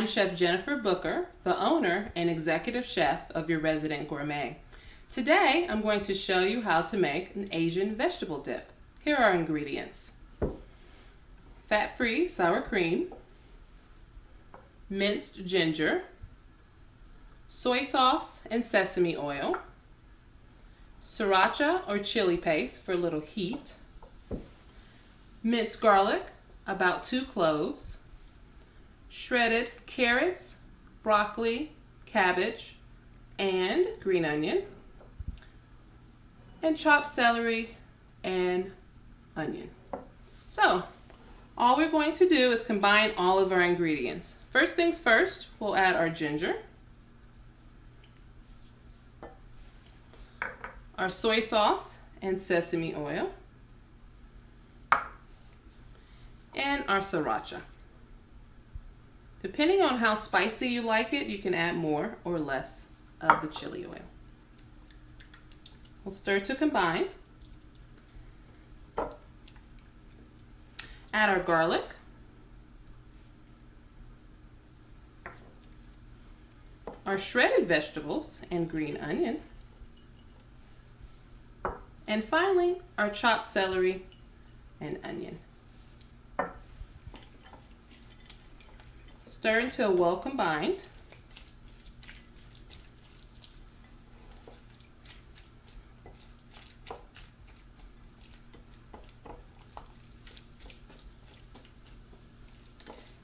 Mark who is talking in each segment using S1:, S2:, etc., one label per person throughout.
S1: I'm Chef Jennifer Booker, the owner and executive chef of your Resident Gourmet. Today, I'm going to show you how to make an Asian vegetable dip. Here are our ingredients. Fat-free sour cream, minced ginger, soy sauce and sesame oil, sriracha or chili paste for a little heat, minced garlic, about 2 cloves, shredded carrots, broccoli, cabbage, and green onion, and chopped celery and onion. So, all we're going to do is combine all of our ingredients. First things first, we'll add our ginger, our soy sauce and sesame oil, and our sriracha. Depending on how spicy you like it, you can add more or less of the chili oil. We'll stir to combine. Add our garlic, our shredded vegetables and green onion, and finally our chopped celery and onion. Stir until well combined.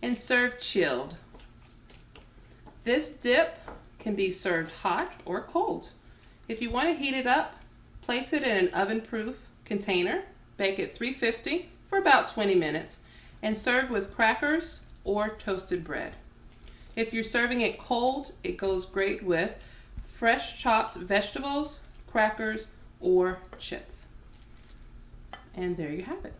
S1: And serve chilled. This dip can be served hot or cold. If you want to heat it up, place it in an oven-proof container, bake at 350 for about 20 minutes, and serve with crackers or toasted bread. If you're serving it cold, it goes great with fresh chopped vegetables, crackers, or chips. And there you have it.